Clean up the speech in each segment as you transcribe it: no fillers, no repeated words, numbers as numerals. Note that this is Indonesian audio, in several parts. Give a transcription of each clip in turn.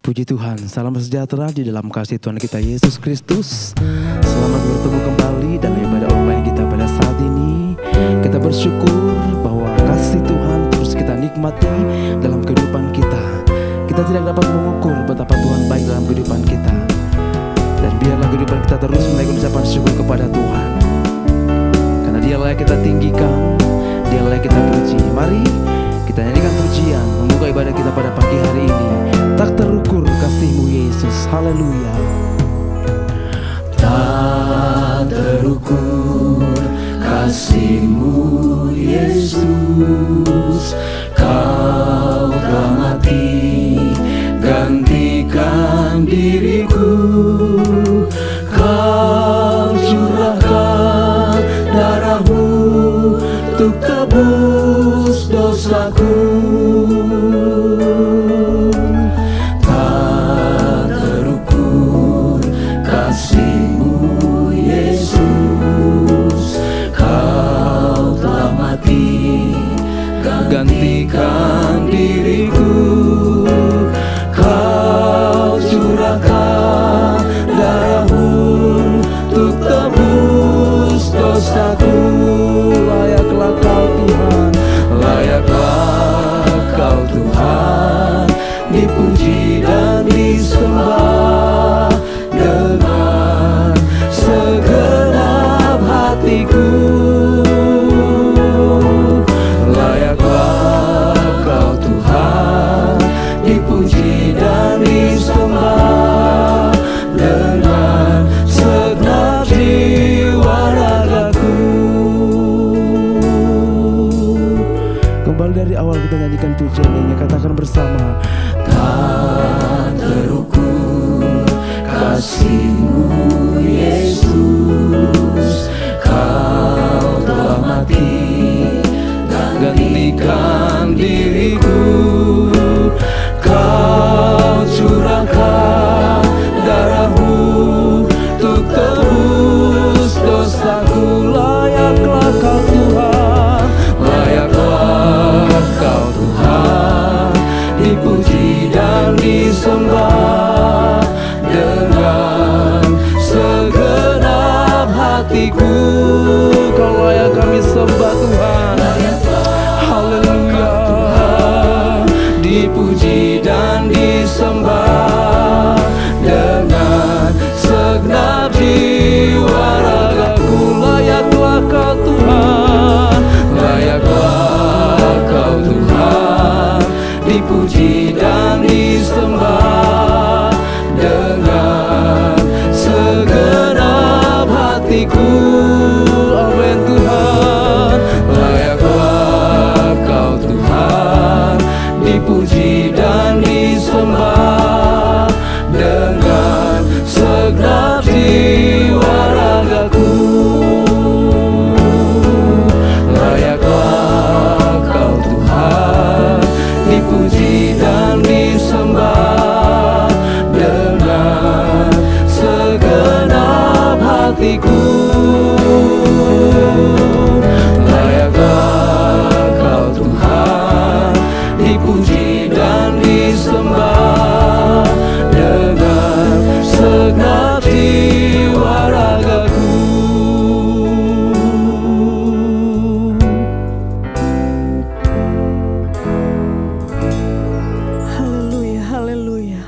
Puji Tuhan, salam sejahtera di dalam kasih Tuhan kita Yesus Kristus. Selamat bertemu kembali dalam ibadah online kita pada saat ini. Kita bersyukur bahwa kasih Tuhan terus kita nikmati dalam kehidupan kita. Kita tidak dapat mengukur betapa Tuhan baik dalam kehidupan kita. Dan biarlah kehidupan kita terus menaikkan ucapan syukur kepada Tuhan. Karena Dialah yang kita tinggikan, Dialah yang kita puji. Mari kita nyanyikan pujian, membuka ibadah kita pada pagi hari ini. Tak terukur kasih-Mu Yesus, haleluya. Tak terukur kasih-Mu Yesus, Kau telah mati gantikan diriku. Kau curahkan darah-Mu untuk tebus dosaku. Gantikan diriku, Kau curahkan darah-Mu untuk tebus dosaku. Layaklah Kau Tuhan, layaklah Kau Tuhan, dipuji dan disembah dengan segenap hatiku. Dari awal kita nyanyikan pujian ini, katakan bersama. Tak terukur kasih-Mu Yesus, Kau telah mati gantikan diriku. Kau curahkan darah-Mu untuk tebus dosaku. Layaklah Kau Tuhan, layaklah Kau Tuhan, dipuji dan disembah dengan segenap hatiku. Kau layak kami sembah Tuhan, haleluya. Dipuji dan disembah dengan segenap jiwa ragaku. Layaklah Kau Tuhan, layaklah Kau Tuhan, dipuji dan disembah dengan segenap hatiku. amin Tuhan. Layaklah Kau Tuhan, dipuji dan disembah dengan segenap jiwa ragaku. Layaklah Kau Tuhan, dipuji dan disembah dengan segenap hatiku. Layaklah Kau Tuhan, dipuji dan disembah dengan segenap jiwa ragaku. Haleluya, haleluya.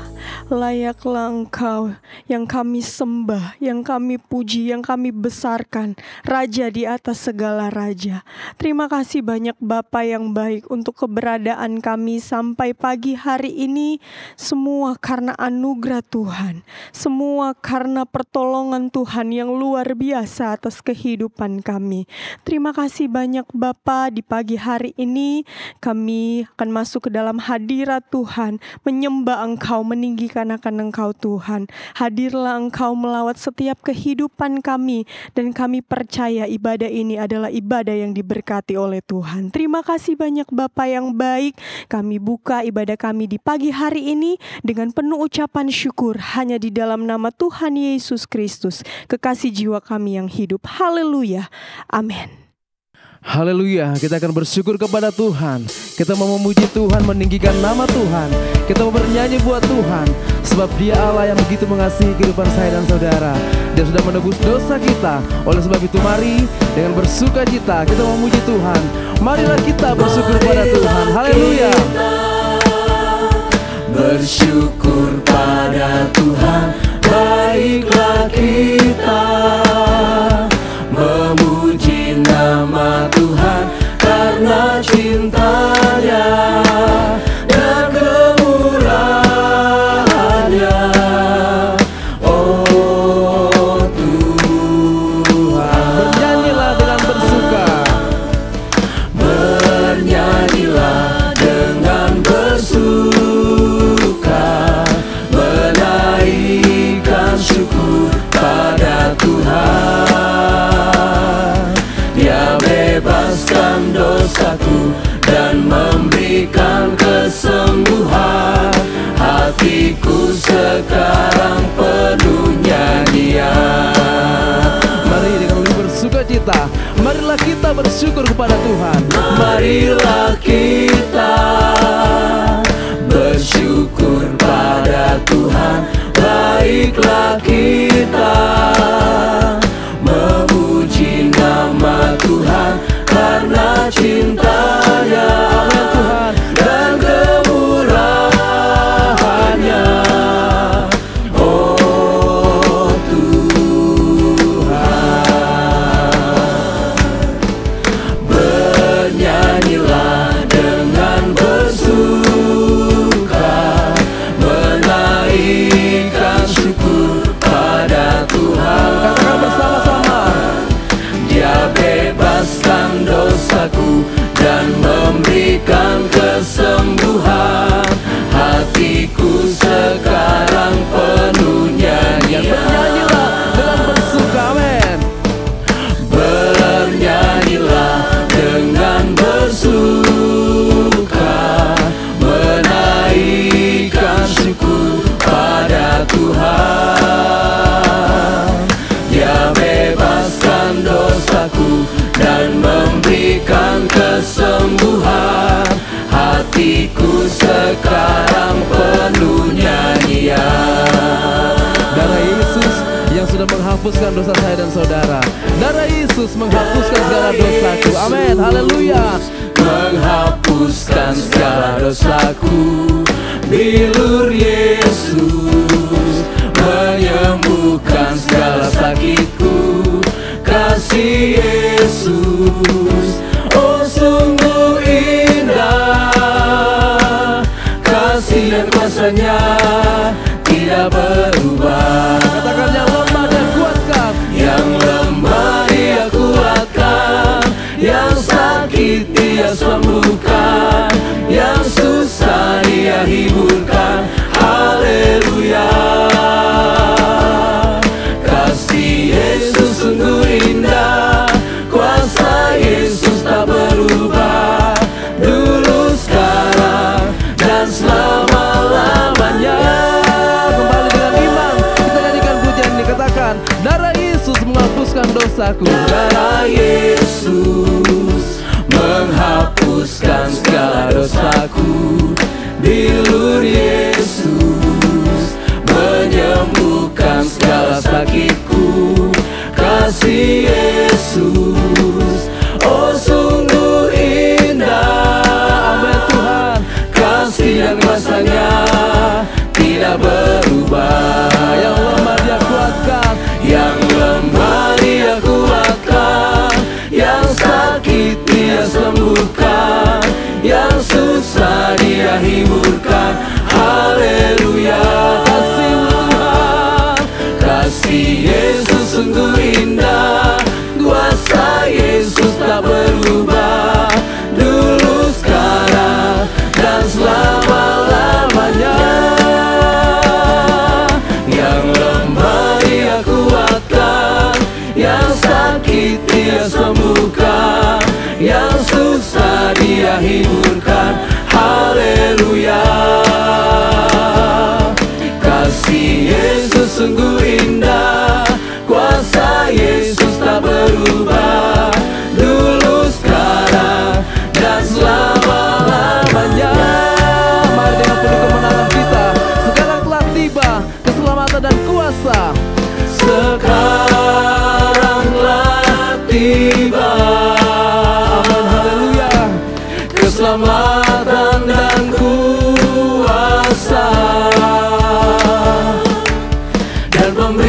Layaklah Engkau yang kami sembah, yang kami puji, yang kami besarkan, Raja di atas segala raja. Terima kasih banyak Bapa yang baik untuk keberadaan kami sampai pagi hari ini. Semua karena anugerah Tuhan, semua karena pertolongan Tuhan yang luar biasa atas kehidupan kami. Terima kasih banyak Bapa. Di pagi hari ini kami akan masuk ke dalam hadirat Tuhan, menyembah Engkau, meninggikan akan Engkau Tuhan. Hadirlah Engkau melawat setiap kehidupan kami, dan kami percaya ibadah ini adalah ibadah yang diberkati oleh Tuhan. Terima kasih banyak Bapa yang baik. Kami buka ibadah kami di pagi hari ini dengan penuh ucapan syukur hanya di dalam nama Tuhan Yesus Kristus, kekasih jiwa kami yang hidup. Haleluya, amin. Haleluya, kita akan bersyukur kepada Tuhan. Kita mau memuji Tuhan, meninggikan nama Tuhan. Kita mau bernyanyi buat Tuhan, sebab Dia Allah yang begitu mengasihi kehidupan saya dan saudara. Dia sudah menebus dosa kita. Oleh sebab itu mari dengan bersuka cita kita memuji Tuhan. Marilah kita bersyukur kepada Tuhan. Haleluya. Bersyukur pada Tuhan, baiklah kita memuji nama Tuhan karena cintanya dan kemurahannya. Oh Tuhan, bernyanyilah dengan bersuka. Bernyanyilah dengan bersuka, menaikkan syukur pada Tuhan. Dia bebaskan dosaku dan memberikan kesembuhan. Hatiku sekarang penuh nyanyian. Mari dengan lebih bersuka cita, marilah kita bersyukur kepada Tuhan. Marilah kita bersyukur pada Tuhan, baiklah kita memuji nama Tuhan karena cintanya dan kemurahannya. Oh Tuhan, bernyanyilah dengan bersuka, menaikkan syukur pada Tuhan. Katakan bersama-sama. Dia bebaskan dosaku dan memberikan kesembuhan. Hatiku sekarang penuh nyanyian. Bernyanyilah dengan bersuka, amin. Bernyanyilah dengan bersuka, menaikkan syukur pada Tuhan. Dia bebaskan dosaku dan memberikan kesembuhan. Hatiku sekarang penuh nyanyian. Darah Yesus yang sudah menghapuskan dosa saya dan saudara. Darah Yesus menghapuskan segala dosaku. Amin. Haleluya. Menghapuskan segala dosaku. Bilur Yesus menyembuhkan segala sakitku. Kasih Yesus, oh sungguh indah. Kasih dan kuasanya tidak berubah. Katakan yang lemah dan kuatkan. Yang lemah Dia kuatkan, yang sakit Dia sembuhkan, yang susah Dia hiburkan. Haleluya. Kasih Yesus sungguh indah, kuasa Yesus tak berubah, dulu sekarang dan selama-lamanya. Kembali dengan iman kita nyanyikan pujian ini. Katakan, darah Yesus menghapuskan dosaku. Darah Yesus menghapuskan segala dosaku. Bilur Yesus menyembuhkan segala sakitku. Kasih Yesus, oh sungguh indah. Amin Tuhan. Kasih dan kuasanya tidak berubah. Yang lemah Dia kuatkan, yang lemah Dia kuatkan, yang sakit Dia sembuhkan, yang susah Dia hiburkan. Haleluya. Kasih Tuhan, kasih Yesus sungguh indah, kuasa Yesus tak berubah, dulu sekarang dan selama-lamanya. Yang lemah Dia kuatkan, yang sakit Dia sembuhkan, yang susah Dia hiburkan. Haleluya. Kasih Yesus sungguh indah, kuasa Yesus tak berubah, dulu sekarang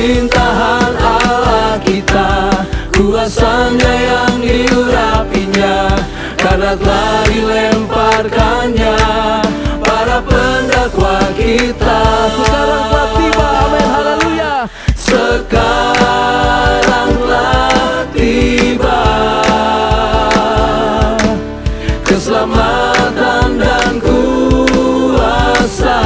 pemerintahan Allah kita, kuasanya yang diurapinya, karena telah dilemparkannya para pendakwa kita. Sekarang telah tiba, amin, haleluya. Sekarang telah tiba keselamatan dan kuasa,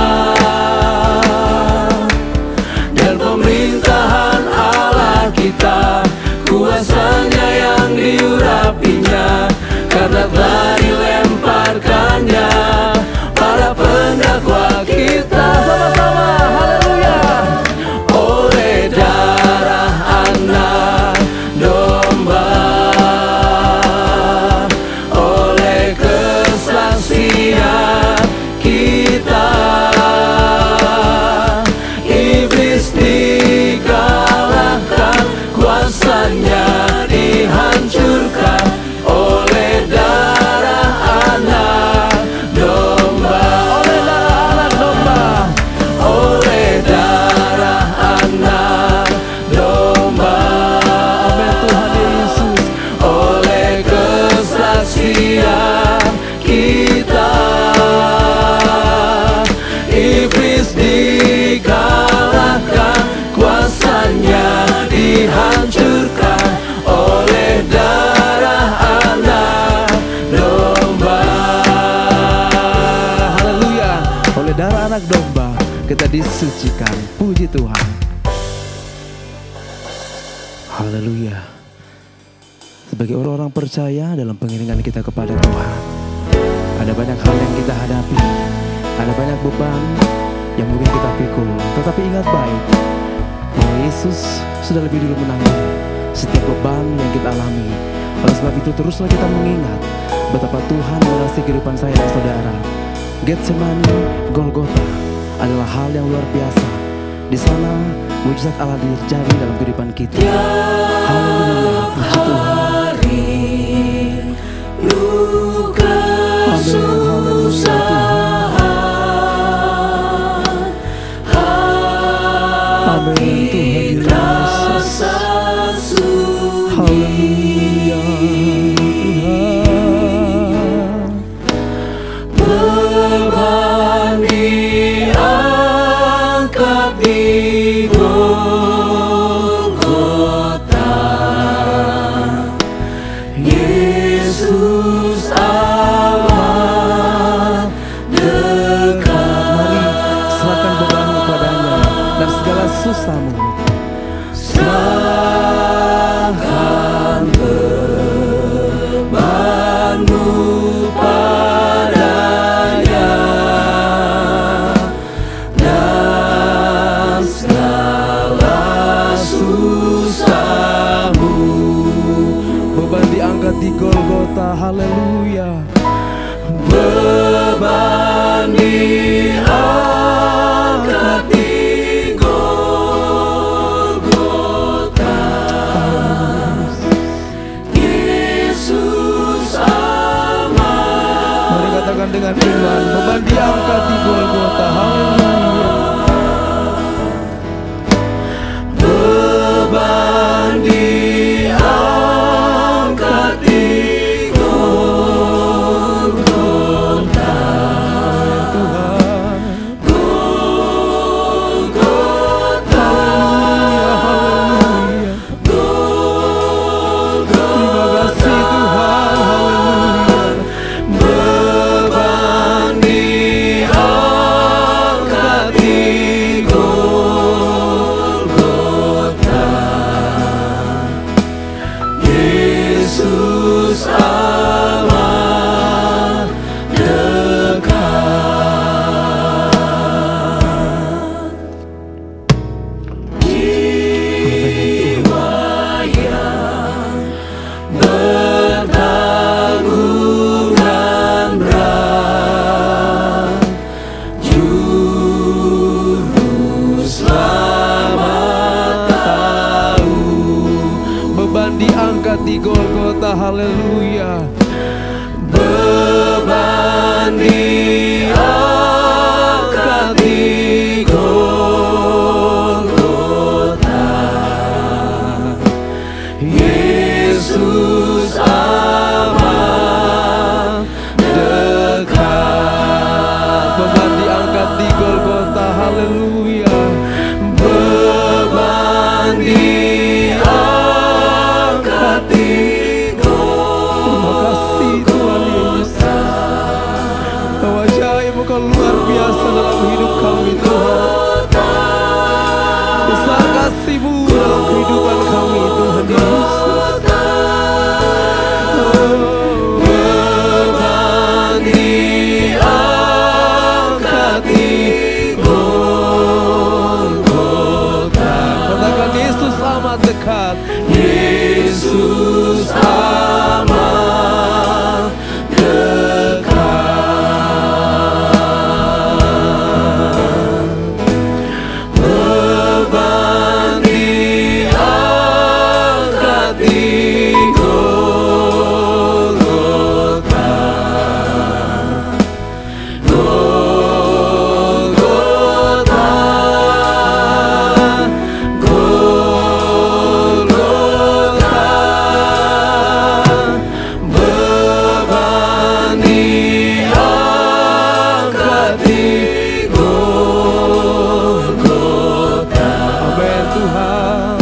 dan pemerintahan Allah kita, kuasanya yang diurapinya, karena telah dilemparkannya para pendakwa kita. Sama-sama, haleluya. Oleh darah anak domba, oleh kesaksian kita, iblis dikalahkan, kuasanya dihancurkan. Oleh darah anak domba, Oleh darah anak domba, oleh darah anak domba, amin Tuhan Yesus. oleh kesaksian kita, iblis dikalahkan, kuasanya dihancurkan. Oleh darah anak domba. Haleluya. Oleh darah anak domba kita disucikan. Puji Tuhan. Haleluya. Sebagai orang-orang percaya dalam pengiringan kita kepada Tuhan, ada banyak hal yang kita hadapi, ada banyak beban yang mungkin kita pikul. Tetapi ingat baik bahwa Yesus sudah lebih dulu menanggung setiap beban yang kita alami. Oleh sebab itu teruslah kita mengingat betapa Tuhan mengasihi kehidupan saya dan saudara. Getsemani, Golgota adalah hal yang luar biasa. Di sana mujizat Allah terjadi dalam kehidupan kita. Haleluya, puji Tuhan. Luka susahan, Amin Tuhan Yesus. Haleluya Tuhan. beban diangkat di Golgota, Yesus amat dekat. Mari serahkan bebanmu padanya dan segala susahmu. Serahkan bebanmu padanya dan segala susahmu. Beban diangkat di Golgota, haleluya. Beban diangkat di Golgota, Yesus amat. Mari katakan dengan iman, beban diangkat di Golgota, haleluya. Beban diangkat di Golgota, Tuhan. Golgota, Haleluya. Terima kasih Tuhan, haleluya. beban diangkat di Golgota, Yesus amat dekat. Jiwa yang bertanggungan berat, Juru Selamat tahu. Beban diangkat di Golgota, haleluya. Beban diangkat di Golgota, dekat. Yesus amat dekat. Beban diangkat di Golgota. Golgota. Golgota. Beban diangkat di Golgota. Amin Tuhan.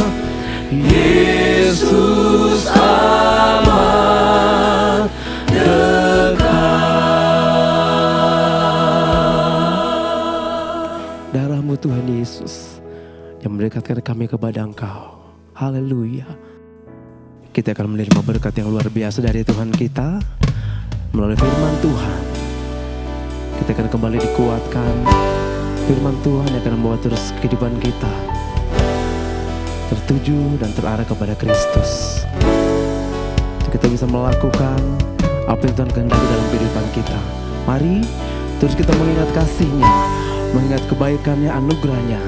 Yesus amat dekat. Darah-Mu Tuhan Yesus yang mendekatkan kami kepada Engkau. Haleluya. Kita akan menerima berkat yang luar biasa dari Tuhan kita melalui firman Tuhan. Kita akan kembali dikuatkan. Firman Tuhan yang akan membawa terus kehidupan kita tertuju dan terarah kepada Kristus. Kita bisa melakukan apa yang Tuhan kehendaki dalam kehidupan kita. Mari terus kita mengingat kasih-Nya, mengingat kebaikan-Nya, anugerah-Nya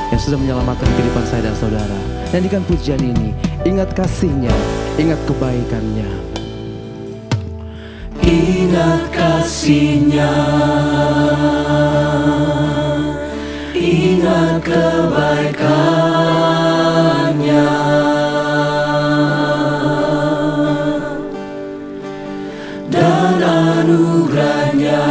yang sudah menyelamatkan kehidupan saya dan saudara. Nyanyikan pujian ini, ingat kasih-Nya, ingat kebaikan-Nya. Ingat kasih-Nya, ingat kebaikan-Nya, dan anugerah-Nya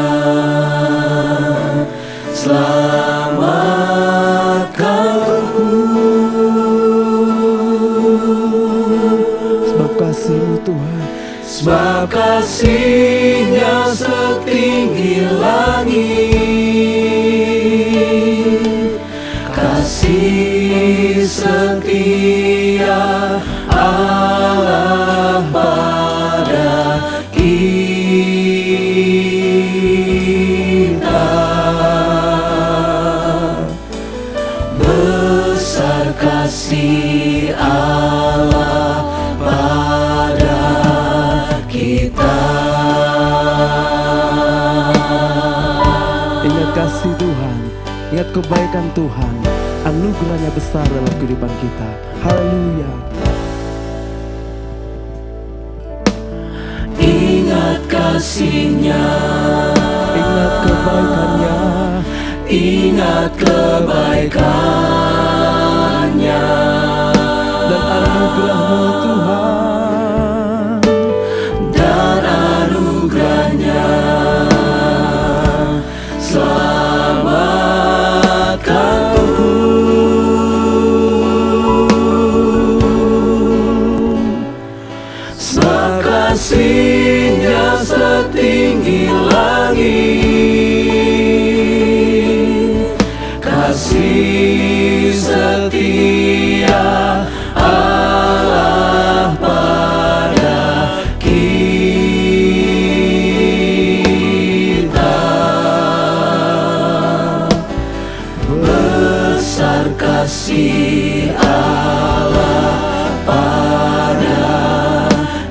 selamatkanku. Sebab kasih-Mu Tuhan, Sebab kasih-Nya setinggi langit, kasih setia Allah pada kita. Besar kasih Allah pada kita. ingat kasih Tuhan, ingat kebaikan Tuhan, anugerah-Nya besar dalam kehidupan kita. Haleluya. Ingat kasih-Nya, Ingat kebaikan-Nya, ingat kebaikan-Nya, dan anugerah-Mu Tuhan, dan anugerah-Nya selamatkanku. Sebab kasih-Nya setinggi langit, kasih setia Allah pada kita. Besar kasih Allah pada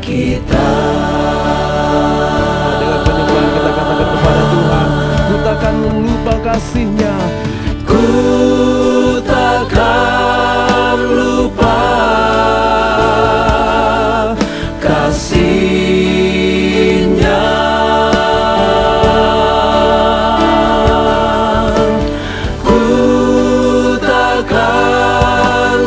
kita. dengan penyembahan kita katakan kepada Tuhan, ku takkan lupa kasih-Nya. Ku takkan lupa kasih-Nya. Ku takkan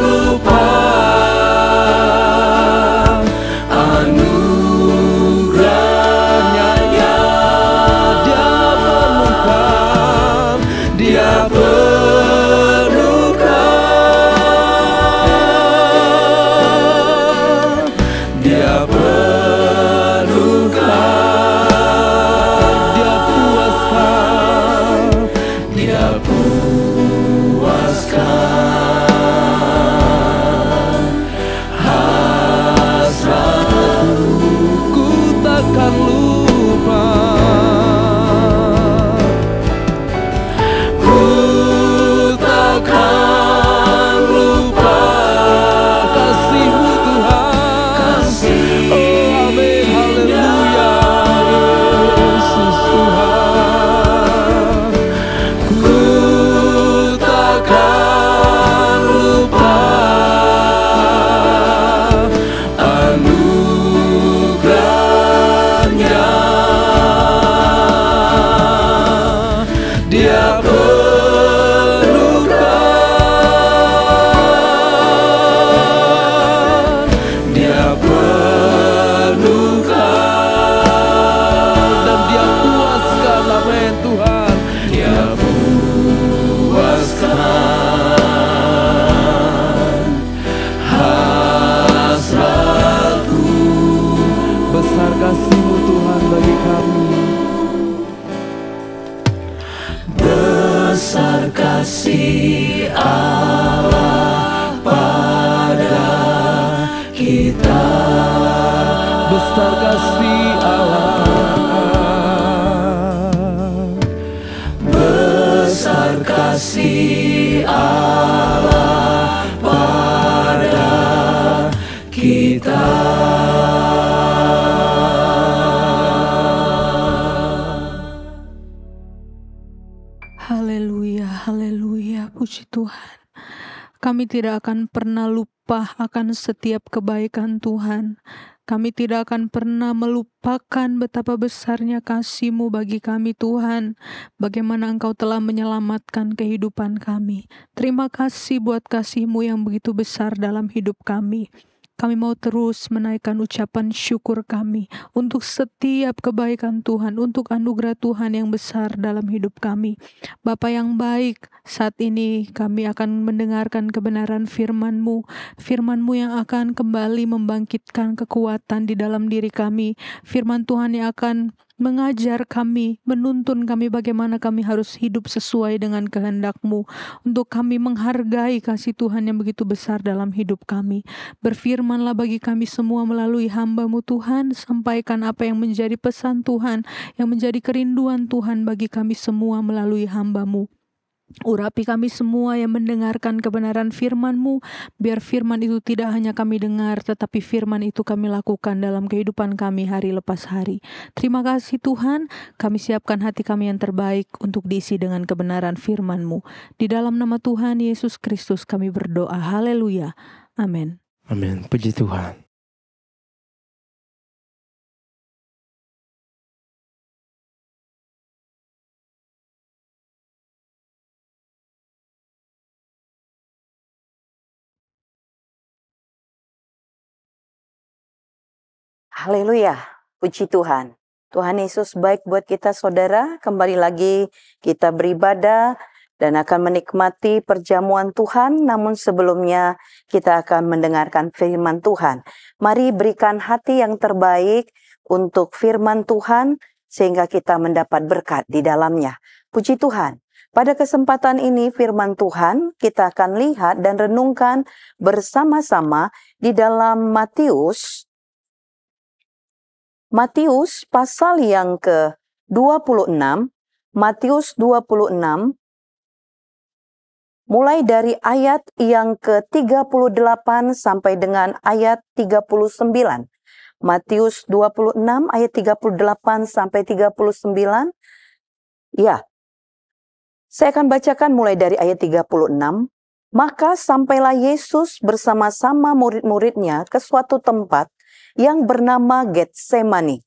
Kami tidak akan pernah lupa akan setiap kebaikan Tuhan. Kami tidak akan pernah melupakan betapa besarnya kasih-Mu bagi kami Tuhan. Bagaimana Engkau telah menyelamatkan kehidupan kami. Terima kasih buat kasih-Mu yang begitu besar dalam hidup kami. Kami mau terus menaikkan ucapan syukur kami untuk setiap kebaikan Tuhan, untuk anugerah Tuhan yang besar dalam hidup kami. Bapa yang baik, saat ini kami akan mendengarkan kebenaran firman-Mu, firman-Mu yang akan kembali membangkitkan kekuatan di dalam diri kami, firman Tuhan yang akan mengajar kami, menuntun kami bagaimana kami harus hidup sesuai dengan kehendak-Mu, untuk kami menghargai kasih Tuhan yang begitu besar dalam hidup kami. Berfirmanlah bagi kami semua melalui hamba-Mu Tuhan, sampaikan apa yang menjadi pesan Tuhan, yang menjadi kerinduan Tuhan bagi kami semua melalui hamba-Mu. Urapi kami semua yang mendengarkan kebenaran firman-Mu, biar firman itu tidak hanya kami dengar, tetapi firman itu kami lakukan dalam kehidupan kami hari lepas hari. Terima kasih Tuhan, kami siapkan hati kami yang terbaik untuk diisi dengan kebenaran firman-Mu. Di dalam nama Tuhan Yesus Kristus kami berdoa, haleluya, amin. Amin, puji Tuhan. Haleluya, puji Tuhan. Tuhan Yesus baik buat kita saudara. Kembali lagi kita beribadah dan akan menikmati perjamuan Tuhan. Namun sebelumnya kita akan mendengarkan firman Tuhan. Mari berikan hati yang terbaik untuk firman Tuhan sehingga kita mendapat berkat di dalamnya. Puji Tuhan. Pada kesempatan ini firman Tuhan kita akan lihat dan renungkan bersama-sama di dalam Matius pasal yang ke-26, Matius 26, mulai dari ayat yang ke-38 sampai dengan ayat 39. Matius 26 ayat 38 sampai 39. Ya, saya akan bacakan mulai dari ayat 36. Maka sampailah Yesus bersama-sama murid-muridnya ke suatu tempat yang bernama Getsemani.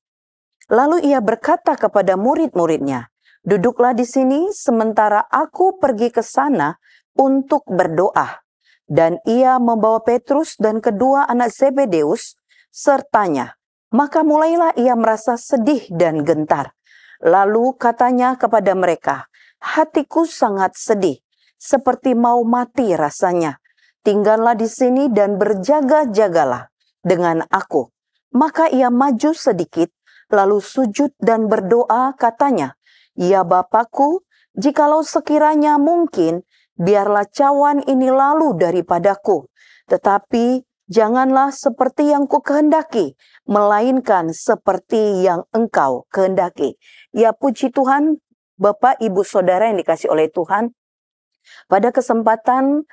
Lalu ia berkata kepada murid-muridnya, "Duduklah di sini sementara aku pergi ke sana untuk berdoa." Dan ia membawa Petrus dan kedua anak Zebedeus sertanya. Maka mulailah ia merasa sedih dan gentar. Lalu katanya kepada mereka, "Hatiku sangat sedih, seperti mau mati rasanya. Tinggallah di sini dan berjaga-jagalah dengan aku." Maka ia maju sedikit, lalu sujud dan berdoa katanya, "Ya Bapakku, jikalau sekiranya mungkin, biarlah cawan ini lalu daripadaku. Tetapi janganlah seperti yang ku kehendaki, melainkan seperti yang Engkau kehendaki." Ya puji Tuhan, Bapak, Ibu, Saudara yang dikasih oleh Tuhan. Pada kesempatan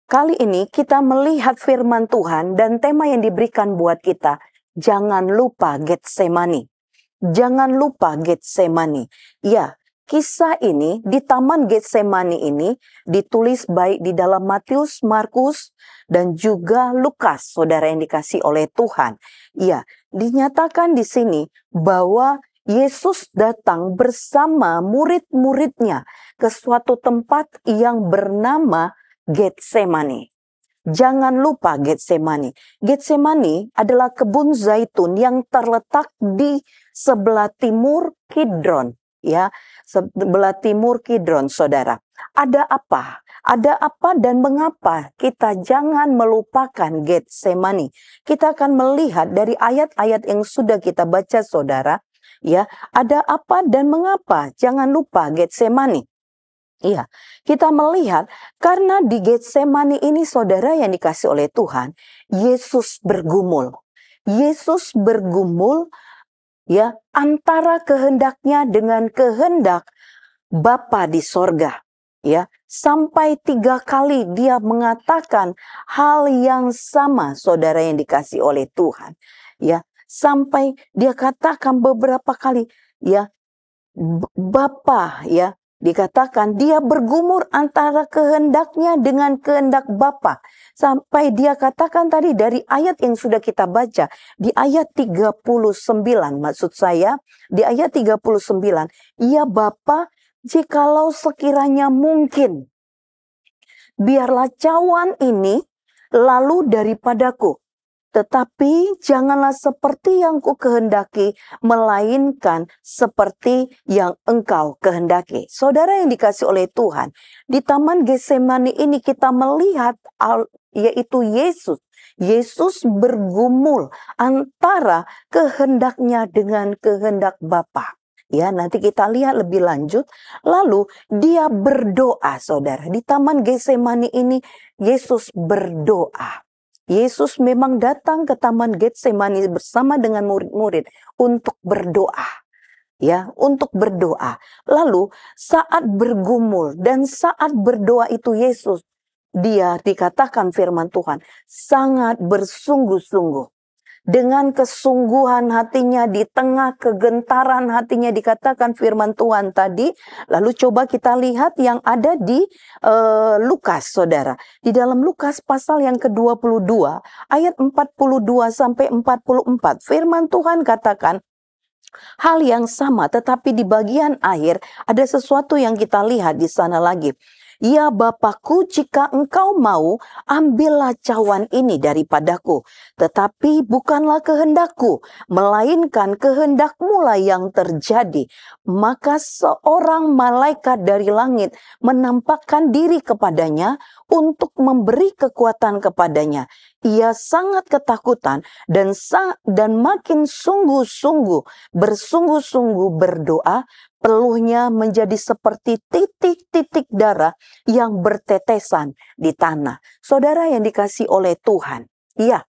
kali ini kita melihat firman Tuhan dan tema yang diberikan buat kita, jangan lupa Getsemani. Jangan lupa Getsemani. Ya, kisah ini di Taman Getsemani ini ditulis baik di dalam Matius, Markus, dan juga Lukas, saudara yang dikasih oleh Tuhan. Ya, dinyatakan di sini bahwa Yesus datang bersama murid-muridnya ke suatu tempat yang bernama Getsemani. Jangan lupa Getsemani. Getsemani adalah kebun zaitun yang terletak di sebelah timur Kidron. Ya, sebelah timur Kidron, saudara. Ada apa? Ada apa dan mengapa kita jangan melupakan Getsemani? Kita akan melihat dari ayat-ayat yang sudah kita baca, saudara. Ya, ada apa dan mengapa? Jangan lupa Getsemani. Iya, kita melihat karena di Getsemani ini saudara yang dikasih oleh Tuhan, Yesus bergumul. Yesus bergumul ya antara kehendaknya dengan kehendak Bapa di sorga. Ya, sampai 3 kali dia mengatakan hal yang sama saudara yang dikasih oleh Tuhan. Ya, sampai dia katakan beberapa kali ya, Bapa ya, Dikatakan dia bergumul antara kehendaknya dengan kehendak Bapa. Sampai dia katakan tadi dari ayat yang sudah kita baca. Di ayat 39 maksud saya. Di ayat 39. Ya Bapa, jikalau sekiranya mungkin, biarlah cawan ini lalu daripadaku. Tetapi janganlah seperti yang ku kehendaki, melainkan seperti yang engkau kehendaki. Saudara yang dikasih oleh Tuhan, di Taman Getsemani ini kita melihat yaitu Yesus. Yesus bergumul antara kehendaknya dengan kehendak Bapa. Ya, nanti kita lihat lebih lanjut. Lalu dia berdoa, saudara. Di Taman Getsemani ini Yesus berdoa. Yesus memang datang ke Taman Getsemani bersama dengan murid-murid untuk berdoa. Ya, untuk berdoa. Lalu saat bergumul dan saat berdoa itu Yesus, dia dikatakan firman Tuhan, sangat bersungguh-sungguh. Dengan kesungguhan hatinya, di tengah kegentaran hatinya, dikatakan firman Tuhan tadi. Lalu coba kita lihat yang ada di Lukas, saudara. Di dalam Lukas pasal yang ke-22, ayat 42 sampai 44. Firman Tuhan katakan hal yang sama, tetapi di bagian akhir ada sesuatu yang kita lihat di sana lagi. Ya Bapakku, jika engkau mau, ambillah cawan ini daripadaku. Tetapi bukanlah kehendakku, melainkan kehendakmu lah yang terjadi. Maka seorang malaikat dari langit menampakkan diri kepadanya untuk memberi kekuatan kepadanya. Ia sangat ketakutan dan makin bersungguh-sungguh berdoa. Peluhnya menjadi seperti titik-titik darah yang bertetesan di tanah. Saudara yang dikasih oleh Tuhan. Iya,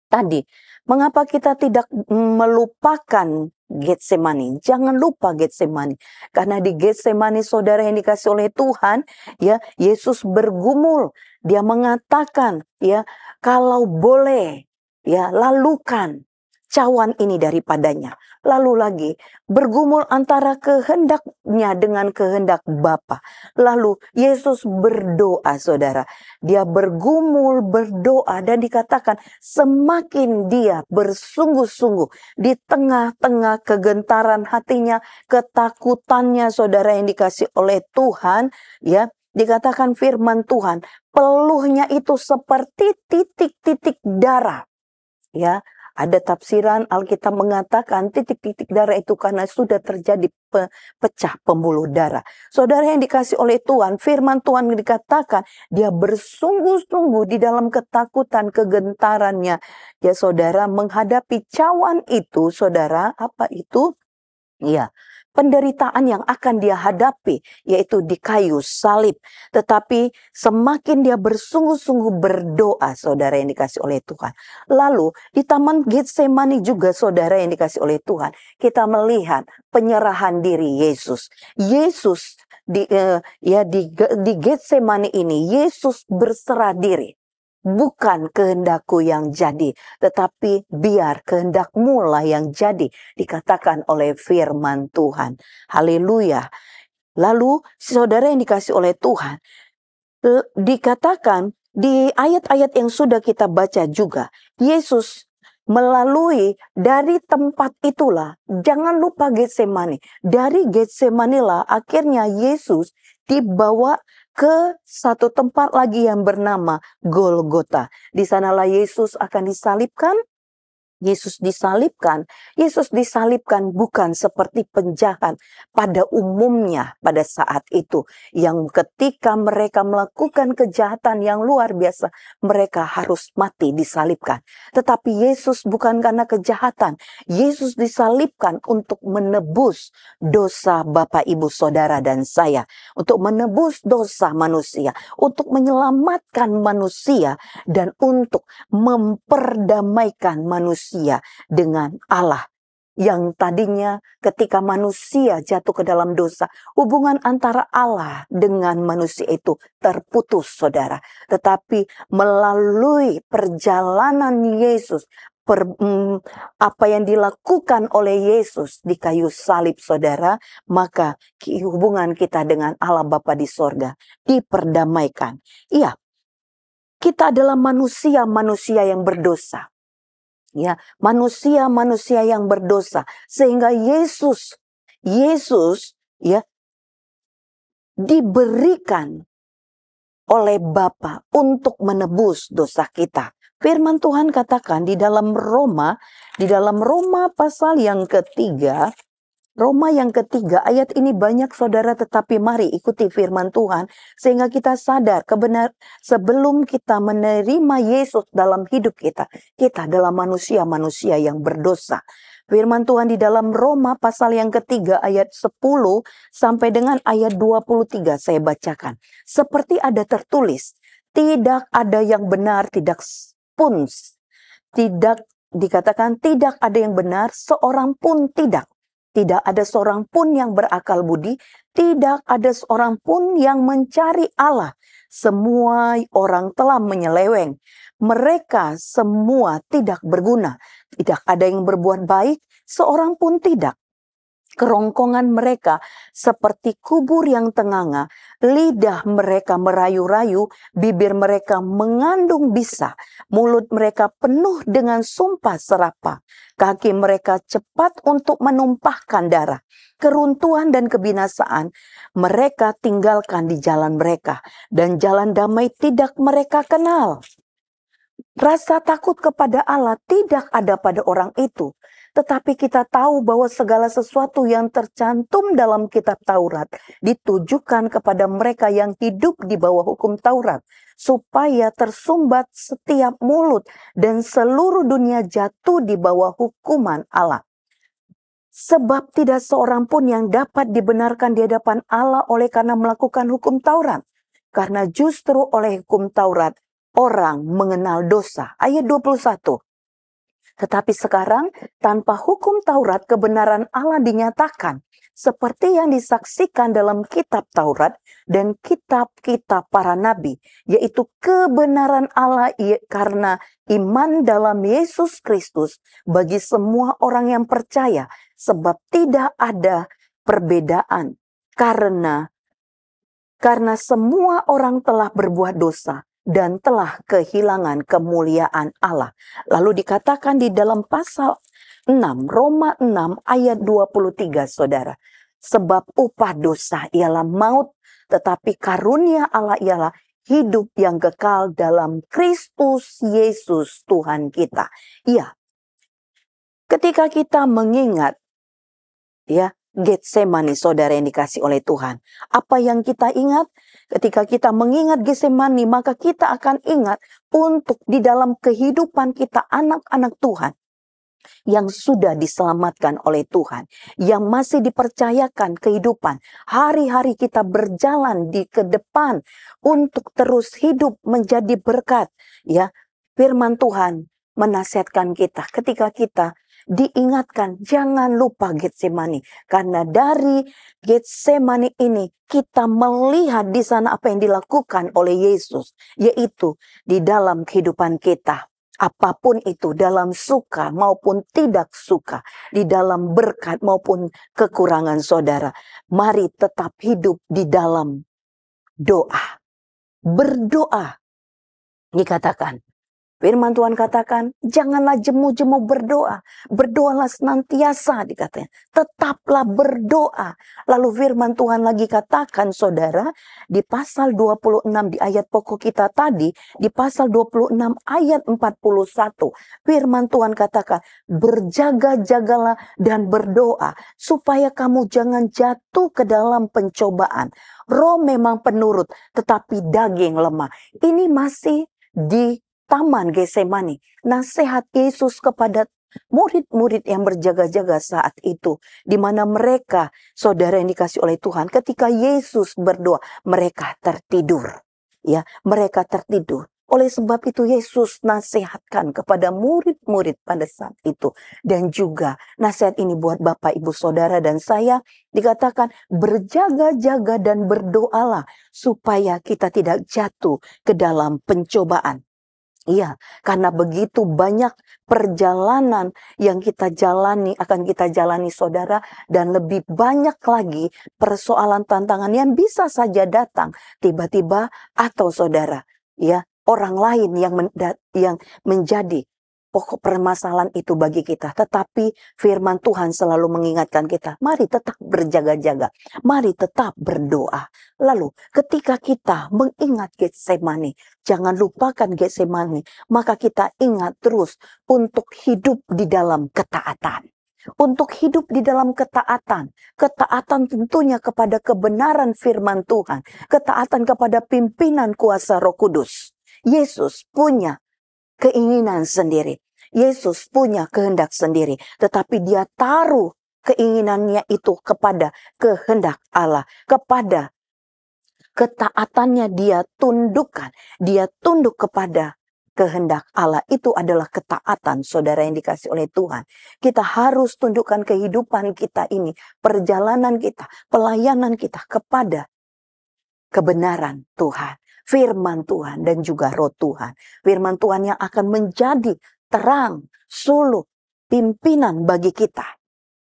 tadi mengapa kita tidak melupakan Getsemani? Jangan lupa Getsemani. Karena di Getsemani, saudara yang dikasih oleh Tuhan, ya, Yesus bergumul. Dia mengatakan, ya, kalau boleh, ya, lalukan cawan ini daripadanya. Lalu lagi bergumul antara kehendaknya dengan kehendak Bapa. Lalu Yesus berdoa, saudara. Dia bergumul, berdoa, dan dikatakan semakin dia bersungguh-sungguh di tengah-tengah kegentaran hatinya, ketakutannya, saudara yang dikasih oleh Tuhan, ya, dikatakan firman Tuhan, peluhnya itu seperti titik-titik darah. Ya, ada tafsiran Alkitab mengatakan titik-titik darah itu karena sudah terjadi pecah pembuluh darah. Saudara yang dikasih oleh Tuhan, firman Tuhan dikatakan dia bersungguh-sungguh di dalam ketakutan kegentarannya. Ya saudara, menghadapi cawan itu, saudara, apa itu? Ya, penderitaan yang akan dia hadapi, yaitu di kayu salib. Tetapi semakin dia bersungguh-sungguh berdoa, saudara yang dikasih oleh Tuhan. Lalu di Taman Getsemani juga, saudara yang dikasih oleh Tuhan, kita melihat penyerahan diri Yesus. Yesus di Getsemani ini, Yesus berserah diri. Bukan kehendakku yang jadi, tetapi biar kehendakmu lah yang jadi, dikatakan oleh firman Tuhan. Haleluya. Lalu saudara yang dikasih oleh Tuhan, dikatakan di ayat-ayat yang sudah kita baca juga, Yesus melalui dari tempat itulah, jangan lupa Getsemani. Dari Getsemani lah akhirnya Yesus dibawa ke satu tempat lagi yang bernama Golgota. Di sanalah Yesus akan disalibkan. Yesus disalibkan bukan seperti penjahat pada umumnya pada saat itu. Yang ketika mereka melakukan kejahatan yang luar biasa, mereka harus mati disalibkan. Tetapi Yesus bukan karena kejahatan. Yesus disalibkan untuk menebus dosa Bapak, Ibu, Saudara, dan saya. Untuk menebus dosa manusia. Untuk menyelamatkan manusia. Dan untuk memperdamaikan manusia dengan Allah. Yang tadinya ketika manusia jatuh ke dalam dosa, hubungan antara Allah dengan manusia itu terputus, saudara. Tetapi melalui perjalanan Yesus, apa yang dilakukan oleh Yesus di kayu salib, saudara, maka hubungan kita dengan Allah Bapa di sorga diperdamaikan. Iya, kita adalah manusia-manusia yang berdosa. Ya, manusia-manusia yang berdosa, sehingga Yesus ya diberikan oleh Bapa untuk menebus dosa kita. Firman Tuhan katakan di dalam Roma pasal yang ketiga, Roma yang ketiga ayat ini banyak saudara, tetapi mari ikuti firman Tuhan sehingga kita sadar sebelum kita menerima Yesus dalam hidup kita adalah manusia-manusia yang berdosa. Firman Tuhan di dalam Roma pasal yang ketiga ayat 10 sampai dengan ayat 23 saya bacakan. Seperti ada tertulis, tidak ada yang benar, tidak dikatakan tidak ada yang benar, seorang pun tidak. Tidak ada seorang pun yang berakal budi, tidak ada seorang pun yang mencari Allah. Semua orang telah menyeleweng. Mereka semua tidak berguna. Tidak ada yang berbuat baik, seorang pun tidak. Kerongkongan mereka seperti kubur yang tenganga, lidah mereka merayu-rayu, bibir mereka mengandung bisa, mulut mereka penuh dengan sumpah serapah, kaki mereka cepat untuk menumpahkan darah, keruntuhan dan kebinasaan mereka tinggalkan di jalan mereka, dan jalan damai tidak mereka kenal. Rasa takut kepada Allah tidak ada pada orang itu. Tetapi kita tahu bahwa segala sesuatu yang tercantum dalam kitab Taurat ditujukan kepada mereka yang hidup di bawah hukum Taurat, supaya tersumbat setiap mulut dan seluruh dunia jatuh di bawah hukuman Allah. Sebab tidak seorang pun yang dapat dibenarkan di hadapan Allah oleh karena melakukan hukum Taurat. Karena justru oleh hukum Taurat orang mengenal dosa. Ayat 21. Tetapi sekarang tanpa hukum Taurat kebenaran Allah dinyatakan. Seperti yang disaksikan dalam kitab Taurat dan kitab-kitab para nabi. Yaitu kebenaran Allah karena iman dalam Yesus Kristus bagi semua orang yang percaya. Sebab tidak ada perbedaan. Karena semua orang telah berbuat dosa dan telah kehilangan kemuliaan Allah. Lalu dikatakan di dalam pasal 6, Roma 6 ayat 23 saudara. Sebab upah dosa ialah maut, tetapi karunia Allah ialah hidup yang kekal dalam Kristus Yesus Tuhan kita. Iya, ketika kita mengingat ya Getsemani saudara yang dikasih oleh Tuhan. Apa yang kita ingat? Ketika kita mengingat Getsemani, maka kita akan ingat untuk di dalam kehidupan kita anak-anak Tuhan yang sudah diselamatkan oleh Tuhan, yang masih dipercayakan kehidupan. Hari-hari kita berjalan ke depan untuk terus hidup menjadi berkat. Ya, firman Tuhan menasihatkan kita ketika kita diingatkan, jangan lupa Getsemani. Karena dari Getsemani ini kita melihat di sana apa yang dilakukan oleh Yesus. Yaitu di dalam kehidupan kita. Apapun itu, dalam suka maupun tidak suka. Di dalam berkat maupun kekurangan saudara. Mari tetap hidup di dalam doa. Berdoa. Dikatakan. Firman Tuhan katakan, janganlah jemu-jemu berdoa. Berdoalah senantiasa, dikatakan. Tetaplah berdoa. Lalu firman Tuhan lagi katakan, saudara, di pasal 26 di ayat pokok kita tadi, di pasal 26 ayat 41, firman Tuhan katakan, berjaga-jagalah dan berdoa, supaya kamu jangan jatuh ke dalam pencobaan. Roh memang penurut, tetapi daging lemah. Ini masih di Taman Getsemani, nasihat Yesus kepada murid-murid yang berjaga-jaga saat itu, di mana mereka, saudara yang dikasih oleh Tuhan, ketika Yesus berdoa, mereka tertidur. Ya, mereka tertidur. Oleh sebab itu Yesus nasihatkan kepada murid-murid pada saat itu. Dan juga nasihat ini buat Bapak, Ibu, Saudara, dan saya dikatakan berjaga-jaga dan berdoalah supaya kita tidak jatuh ke dalam pencobaan. Iya, karena begitu banyak perjalanan yang kita jalani, akan kita jalani saudara, dan lebih banyak lagi persoalan tantangan yang bisa saja datang tiba-tiba atau saudara, ya, orang lain yang menjadi pokok permasalahan itu bagi kita. Tetapi firman Tuhan selalu mengingatkan kita, mari tetap berjaga-jaga, mari tetap berdoa. Lalu ketika kita mengingat Getsemani, jangan lupakan Getsemani, maka kita ingat terus untuk hidup di dalam ketaatan. Untuk hidup di dalam ketaatan. Ketaatan tentunya kepada kebenaran firman Tuhan. Ketaatan kepada pimpinan kuasa Roh Kudus. Yesus punya keinginan sendiri. Yesus punya kehendak sendiri. Tetapi dia taruh keinginannya itu kepada kehendak Allah. Kepada ketaatannya dia tundukkan. Dia tunduk kepada kehendak Allah. Itu adalah ketaatan saudara yang dikasih oleh Tuhan. Kita harus tundukkan kehidupan kita ini. Perjalanan kita, pelayanan kita kepada kebenaran Tuhan. Firman Tuhan dan juga Roh Tuhan. Firman Tuhan yang akan menjadi terang, suluk, pimpinan bagi kita.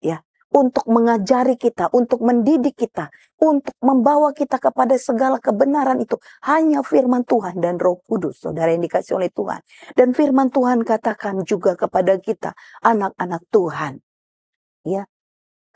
Ya, untuk mengajari kita, untuk mendidik kita, untuk membawa kita kepada segala kebenaran itu. Hanya firman Tuhan dan Roh Kudus, saudara yang dikasih oleh Tuhan. Dan firman Tuhan katakan juga kepada kita, anak-anak Tuhan. Ya,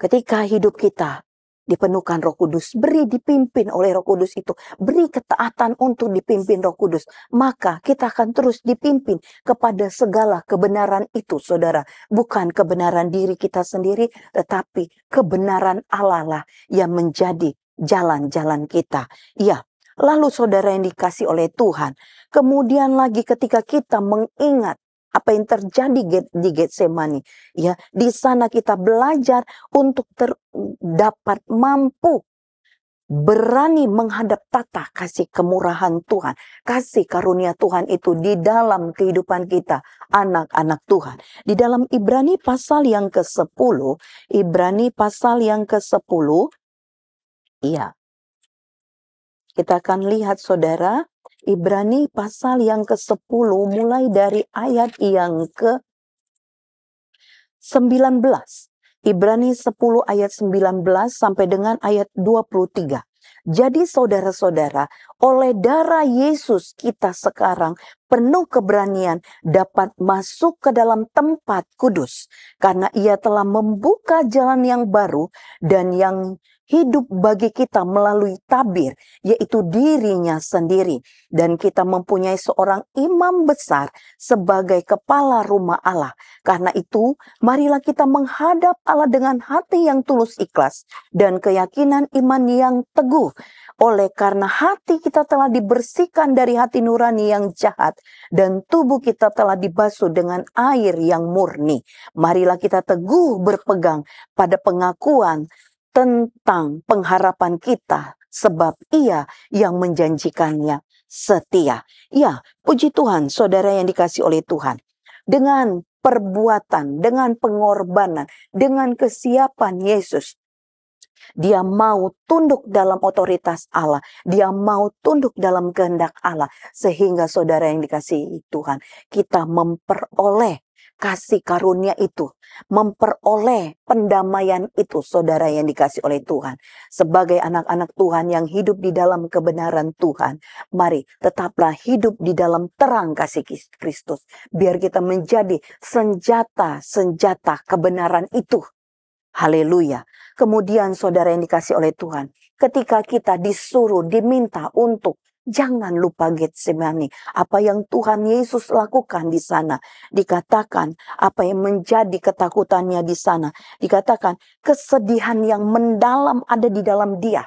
ketika hidup kita dipenuhkan Roh Kudus, beri dipimpin oleh Roh Kudus itu, beri ketaatan untuk dipimpin Roh Kudus, maka kita akan terus dipimpin kepada segala kebenaran itu, saudara. Bukan kebenaran diri kita sendiri, tetapi kebenaran Allah lah yang menjadi jalan-jalan kita. Ya, lalu saudara yang dikasih oleh Tuhan, kemudian lagi ketika kita mengingat apa yang terjadi di Getsemani, ya, di sana kita belajar untuk dapat mampu berani menghadap tata kasih kemurahan Tuhan, kasih karunia Tuhan itu di dalam kehidupan kita, anak-anak Tuhan. Di dalam Ibrani pasal yang ke-10, Ibrani pasal yang ke-10, iya, kita akan lihat saudara, Ibrani pasal yang ke-10 mulai dari ayat yang ke-19. Ibrani 10 ayat 19 sampai dengan ayat 23. Jadi saudara-saudara, oleh darah Yesus kita sekarang penuh keberanian dapat masuk ke dalam tempat kudus. Karena ia telah membuka jalan yang baru dan yang hidup bagi kita melalui tabir, yaitu dirinya sendiri. Dan kita mempunyai seorang imam besar sebagai kepala rumah Allah. Karena itu, marilah kita menghadap Allah dengan hati yang tulus ikhlas dan keyakinan iman yang teguh. Oleh karena hati kita telah dibersihkan dari hati nurani yang jahat dan tubuh kita telah dibasuh dengan air yang murni. Marilah kita teguh berpegang pada pengakuan tentang pengharapan kita, sebab ia yang menjanjikannya setia. Ya, puji Tuhan, saudara yang dikasih oleh Tuhan. Dengan perbuatan, dengan pengorbanan, dengan kesiapan Yesus, dia mau tunduk dalam otoritas Allah. Dia mau tunduk dalam kehendak Allah. Sehingga saudara yang dikasihi Tuhan, kita memperoleh kasih karunia itu, memperoleh pendamaian itu, saudara yang dikasih oleh Tuhan. Sebagai anak-anak Tuhan yang hidup di dalam kebenaran Tuhan, mari tetaplah hidup di dalam terang kasih Kristus. Biar kita menjadi senjata-senjata kebenaran itu. Haleluya. Kemudian saudara yang dikasih oleh Tuhan, ketika kita disuruh, diminta untuk jangan lupa Getsemani. Apa yang Tuhan Yesus lakukan di sana. Dikatakan apa yang menjadi ketakutannya di sana. Dikatakan kesedihan yang mendalam ada di dalam dia.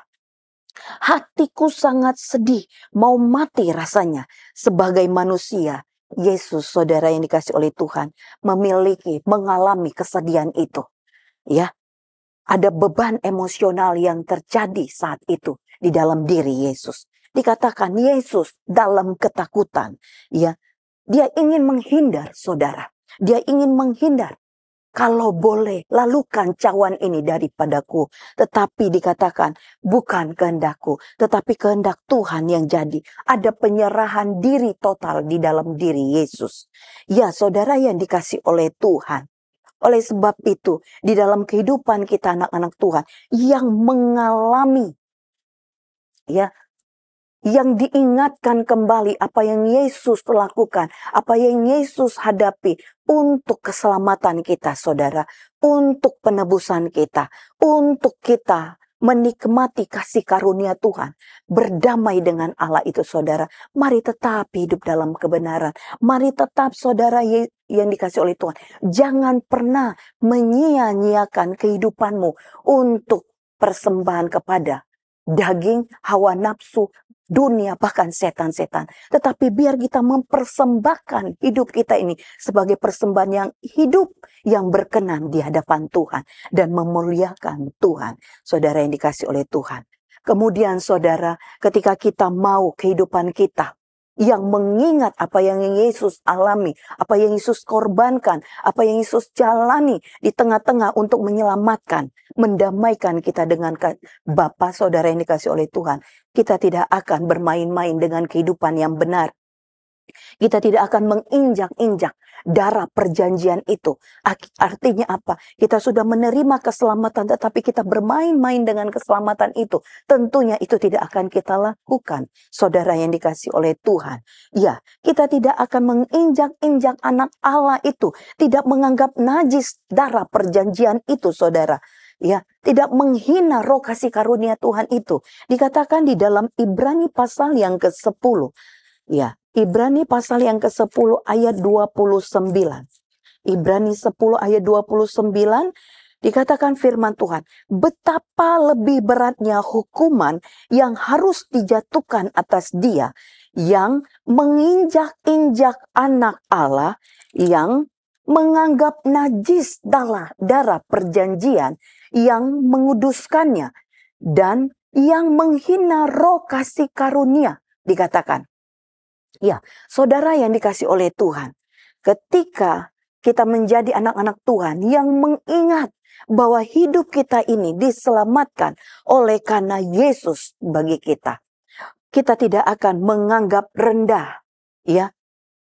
Hatiku sangat sedih, mau mati rasanya. Sebagai manusia, Yesus, saudara yang dikasih oleh Tuhan, mengalami kesedihan itu. Ya, ada beban emosional yang terjadi saat itu di dalam diri Yesus. Dikatakan Yesus dalam ketakutan, ya, dia ingin menghindar, saudara. Dia ingin menghindar. kalau boleh, lalukan cawan ini daripadaku. Tetapi dikatakan, bukan kehendakku, tetapi kehendak Tuhan yang jadi. Ada penyerahan diri total di dalam diri Yesus. Ya, saudara yang dikasih oleh Tuhan. Oleh sebab itu, di dalam kehidupan kita anak-anak Tuhan, yang mengalami, ya, yang diingatkan kembali apa yang Yesus lakukan, apa yang Yesus hadapi untuk keselamatan kita, saudara, untuk penebusan kita, untuk kita menikmati kasih karunia Tuhan, berdamai dengan Allah itu, saudara. Mari tetap hidup dalam kebenaran. Mari tetap, saudara yang dikasih oleh Tuhan, jangan pernah menyia-nyiakan kehidupanmu untuk persembahan kepada daging, hawa nafsu, dunia, bahkan setan-setan. Tetapi biar kita mempersembahkan hidup kita ini sebagai persembahan yang hidup, yang berkenan di hadapan Tuhan dan memuliakan Tuhan, saudara yang dikasih oleh Tuhan. Kemudian saudara, ketika kita mau kehidupan kita yang mengingat apa yang Yesus alami, apa yang Yesus korbankan, apa yang Yesus jalani di tengah-tengah untuk menyelamatkan, mendamaikan kita dengan Bapa, saudara yang dikasih oleh Tuhan. Kita tidak akan bermain-main dengan kehidupan yang benar. Kita tidak akan menginjak-injak darah perjanjian itu. Artinya apa? Kita sudah menerima keselamatan, tetapi kita bermain-main dengan keselamatan itu. Tentunya itu tidak akan kita lakukan, saudara yang dikasih oleh Tuhan. Ya, kita tidak akan menginjak-injak anak Allah itu. Tidak menganggap najis darah perjanjian itu, saudara. Ya, tidak menghina roh kasih karunia Tuhan itu. Dikatakan di dalam Ibrani pasal yang ke-10. Ya, Ibrani pasal yang ke-10 ayat 29. Ibrani 10 ayat 29 dikatakan firman Tuhan, betapa lebih beratnya hukuman yang harus dijatuhkan atas dia yang menginjak-injak anak Allah, yang menganggap najis darah perjanjian, yang menguduskannya, dan yang menghina roh kasih karunia. Dikatakan, ya, saudara yang dikasih oleh Tuhan, ketika kita menjadi anak-anak Tuhan yang mengingat bahwa hidup kita ini diselamatkan oleh karena Yesus bagi kita, kita tidak akan menganggap rendah, ya,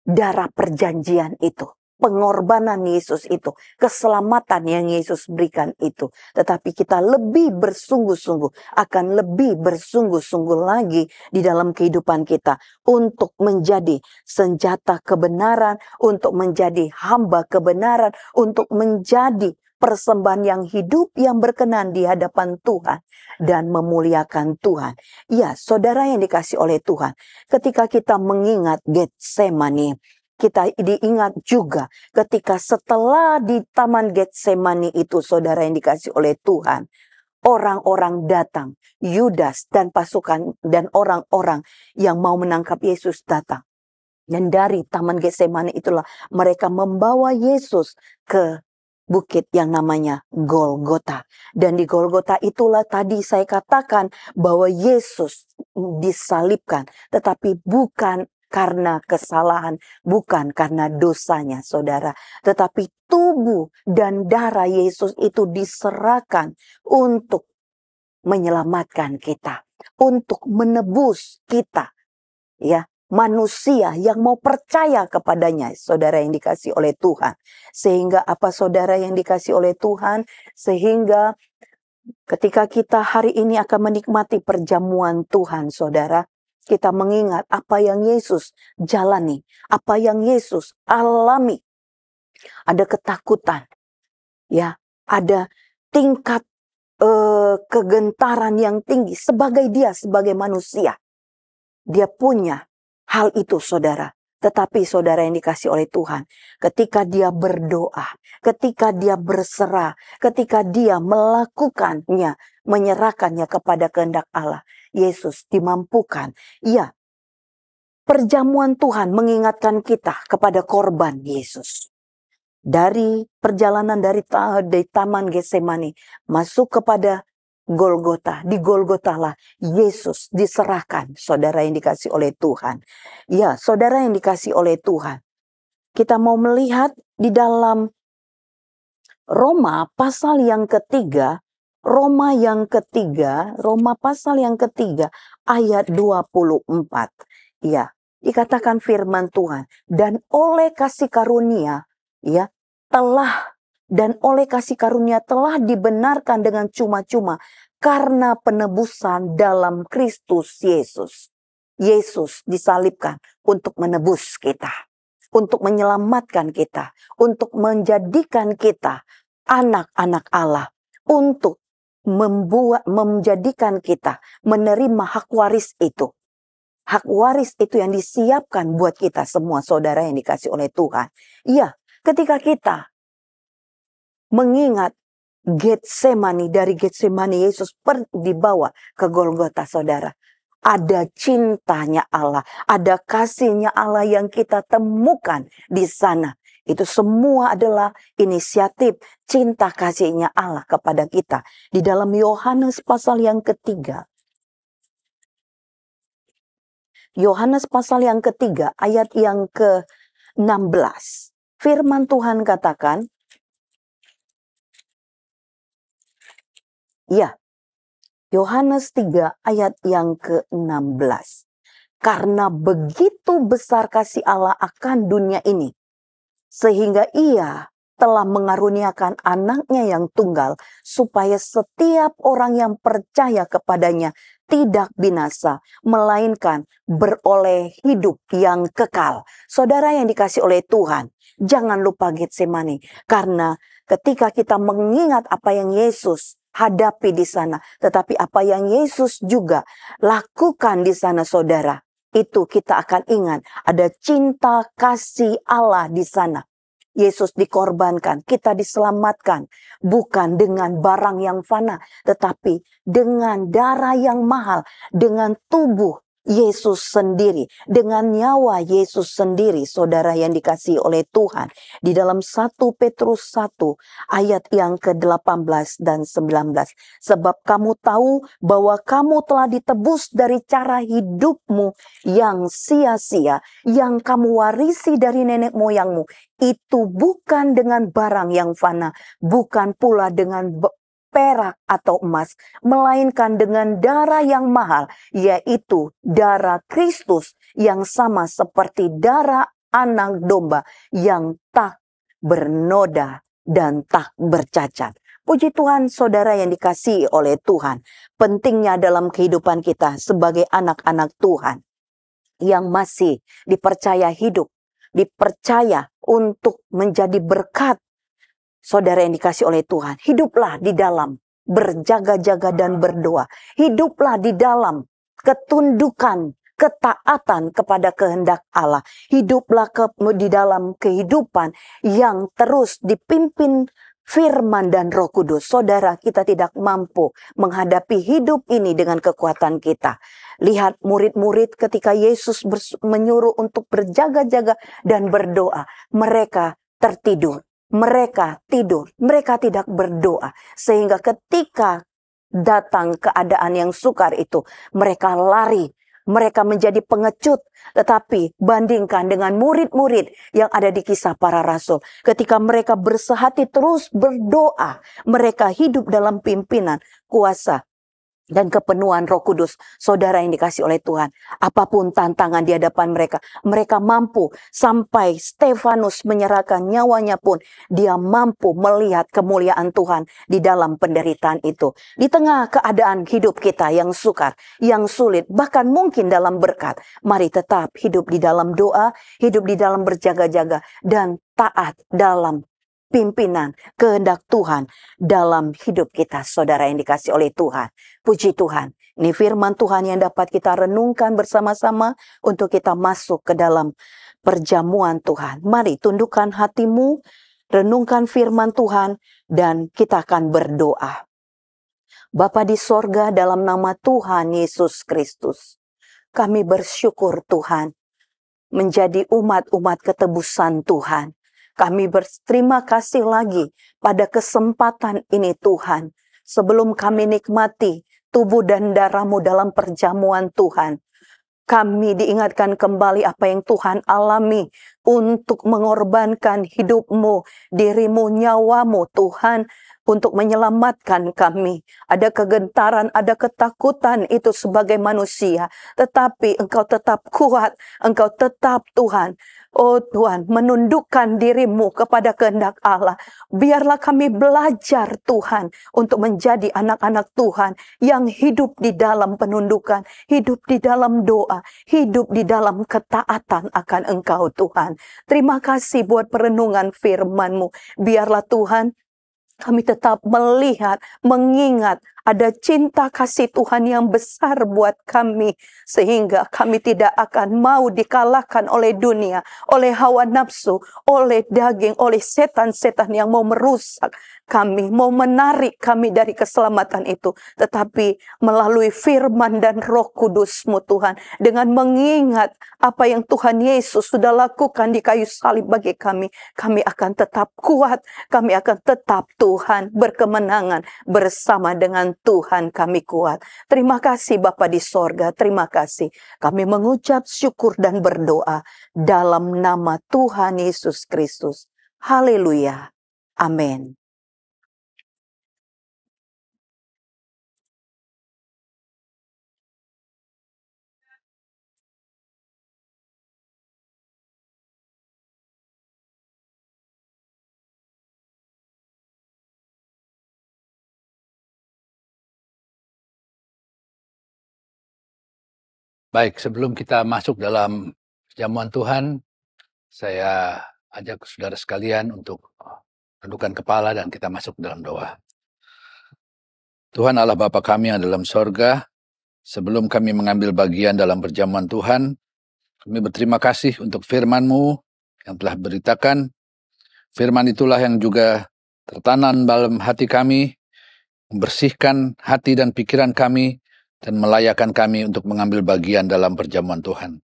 darah perjanjian itu, pengorbanan Yesus itu, keselamatan yang Yesus berikan itu. Tetapi kita lebih bersungguh-sungguh, akan lebih bersungguh-sungguh lagi di dalam kehidupan kita untuk menjadi senjata kebenaran, untuk menjadi hamba kebenaran, untuk menjadi persembahan yang hidup, yang berkenan di hadapan Tuhan dan memuliakan Tuhan. Ya, saudara yang dikasih oleh Tuhan, ketika kita mengingat Getsemani, kita diingat juga ketika setelah di Taman Getsemani itu, saudara yang dikasih oleh Tuhan, orang-orang datang, Yudas dan pasukan dan orang-orang yang mau menangkap Yesus datang. Dan dari Taman Getsemani itulah mereka membawa Yesus ke bukit yang namanya Golgota. Dan di Golgota itulah tadi saya katakan bahwa Yesus disalibkan, tetapi bukan karena kesalahan, bukan karena dosanya, saudara. Tetapi tubuh dan darah Yesus itu diserahkan untuk menyelamatkan kita, untuk menebus kita, ya, manusia yang mau percaya kepadanya, saudara yang dikasih oleh Tuhan. Sehingga apa, saudara yang dikasih oleh Tuhan? Sehingga ketika kita hari ini akan menikmati perjamuan Tuhan, saudara, kita mengingat apa yang Yesus jalani, apa yang Yesus alami. Ada ketakutan, ya, ada tingkat kegentaran yang tinggi sebagai dia, sebagai manusia. Dia punya hal itu, saudara. Tetapi saudara yang dikasih oleh Tuhan, ketika dia berdoa, ketika dia berserah, ketika dia melakukannya, menyerahkannya kepada kehendak Allah, Yesus dimampukan. Ya, perjamuan Tuhan mengingatkan kita kepada korban Yesus. Dari perjalanan dari Taman Getsemani masuk kepada Golgota. Di Golgota lah Yesus diserahkan, saudara yang dikasih oleh Tuhan. Ya, saudara yang dikasih oleh Tuhan, kita mau melihat di dalam Roma pasal yang ketiga, Roma pasal yang ketiga ayat 24. Ya, dikatakan firman Tuhan, dan oleh kasih karunia telah dibenarkan dengan cuma-cuma karena penebusan dalam Kristus Yesus. Yesus disalibkan untuk menebus kita, untuk menyelamatkan kita, untuk menjadikan kita anak-anak Allah, untuk menjadikan kita menerima hak waris itu. Hak waris itu yang disiapkan buat kita semua, saudara yang dikasih oleh Tuhan. Iya, ketika kita mengingat Getsemani, dari Getsemani Yesus dibawa ke Golgota, saudara. Ada cintanya Allah, ada kasihnya Allah yang kita temukan di sana. Itu semua adalah inisiatif cinta kasihnya Allah kepada kita. Di dalam Yohanes pasal yang ketiga. Yohanes pasal yang ketiga ayat yang ke-16. Firman Tuhan katakan, ya, Yohanes 3 ayat yang ke-16. Karena begitu besar kasih Allah akan dunia ini, sehingga Ia telah mengaruniakan anaknya yang tunggal, supaya setiap orang yang percaya kepadanya tidak binasa, melainkan beroleh hidup yang kekal. Saudara yang dikasih oleh Tuhan, jangan lupa Getsemani, karena ketika kita mengingat apa yang Yesus hadapi di sana, tetapi apa yang Yesus juga lakukan di sana, saudara, itu kita akan ingat ada cinta kasih Allah di sana. Yesus dikorbankan, kita diselamatkan bukan dengan barang yang fana, tetapi dengan darah yang mahal, dengan tubuh Yesus sendiri, dengan nyawa Yesus sendiri, saudara yang dikasihi oleh Tuhan. Di dalam 1 Petrus 1 ayat yang ke-18 dan 19. Sebab kamu tahu bahwa kamu telah ditebus dari cara hidupmu yang sia-sia, yang kamu warisi dari nenek moyangmu. Itu bukan dengan barang yang fana, bukan pula dengan perak atau emas, melainkan dengan darah yang mahal, yaitu darah Kristus yang sama seperti darah anak domba yang tak bernoda dan tak bercacat. Puji Tuhan, saudara yang dikasihi oleh Tuhan. Pentingnya dalam kehidupan kita sebagai anak-anak Tuhan yang masih dipercaya hidup, dipercaya untuk menjadi berkat. Saudara yang dikasih oleh Tuhan, hiduplah di dalam berjaga-jaga dan berdoa. Hiduplah di dalam ketundukan, ketaatan kepada kehendak Allah. Hiduplah di dalam kehidupan yang terus dipimpin firman dan Roh Kudus. Saudara, kita tidak mampu menghadapi hidup ini dengan kekuatan kita. Lihat murid-murid ketika Yesus menyuruh untuk berjaga-jaga dan berdoa. Mereka tertidur. Mereka tidur, mereka tidak berdoa. Sehingga ketika datang keadaan yang sukar itu, mereka lari, mereka menjadi pengecut. Tetapi bandingkan dengan murid-murid yang ada di Kisah Para Rasul. Ketika mereka bersehati terus berdoa, mereka hidup dalam pimpinan, kuasa, dan kepenuhan Roh Kudus. Saudara yang dikasih oleh Tuhan, apapun tantangan di hadapan mereka, mereka mampu. Sampai Stefanus menyerahkan nyawanya pun, dia mampu melihat kemuliaan Tuhan di dalam penderitaan itu. Di tengah keadaan hidup kita yang sukar, yang sulit, bahkan mungkin dalam berkat, mari tetap hidup di dalam doa, hidup di dalam berjaga-jaga, dan taat dalam pimpinan kehendak Tuhan dalam hidup kita, saudara yang dikasih oleh Tuhan. Puji Tuhan, ini firman Tuhan yang dapat kita renungkan bersama-sama untuk kita masuk ke dalam perjamuan Tuhan. Mari tundukkan hatimu, renungkan firman Tuhan, dan kita akan berdoa. Bapa di sorga, dalam nama Tuhan Yesus Kristus, kami bersyukur Tuhan menjadi umat-umat ketebusan Tuhan. Kami berterima kasih lagi pada kesempatan ini Tuhan. Sebelum kami nikmati tubuh dan darah-Mu dalam perjamuan Tuhan, kami diingatkan kembali apa yang Tuhan alami untuk mengorbankan hidupmu, dirimu, nyawamu Tuhan, untuk menyelamatkan kami. Ada kegentaran, ada ketakutan itu sebagai manusia. Tetapi Engkau tetap kuat, Engkau tetap Tuhan. Oh Tuhan, menundukkan dirimu kepada kehendak Allah. Biarlah kami belajar Tuhan untuk menjadi anak-anak Tuhan yang hidup di dalam penundukan, hidup di dalam doa, hidup di dalam ketaatan akan Engkau Tuhan. Terima kasih buat perenungan firman-Mu. Biarlah Tuhan, kami tetap melihat, mengingat ada cinta kasih Tuhan yang besar buat kami. Sehingga kami tidak akan mau dikalahkan oleh dunia, oleh hawa nafsu, oleh daging, oleh setan-setan yang mau merusak kami, mau menarik kami dari keselamatan itu. Tetapi melalui firman dan Roh Kudus-Mu Tuhan, dengan mengingat apa yang Tuhan Yesus sudah lakukan di kayu salib bagi kami akan tetap kuat, kami akan tetap Tuhan berkemenangan bersama dengan Tuhan kami kuat. Terima kasih Bapa di sorga, terima kasih. Kami mengucap syukur dan berdoa dalam nama Tuhan Yesus Kristus. Haleluya. Amin. Baik, sebelum kita masuk dalam perjamuan Tuhan, saya ajak saudara sekalian untuk tundukkan kepala dan kita masuk dalam doa. Tuhan Allah Bapa kami yang dalam sorga, sebelum kami mengambil bagian dalam perjamuan Tuhan, kami berterima kasih untuk firman-Mu yang telah beritakan. Firman itulah yang juga tertanam dalam hati kami, membersihkan hati dan pikiran kami, dan melayakkan kami untuk mengambil bagian dalam perjamuan Tuhan.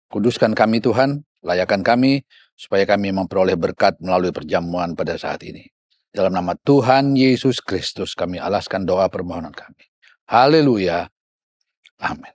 Kuduskan kami Tuhan, layakkan kami, supaya kami memperoleh berkat melalui perjamuan pada saat ini. Dalam nama Tuhan Yesus Kristus kami alaskan doa permohonan kami. Haleluya. Amin.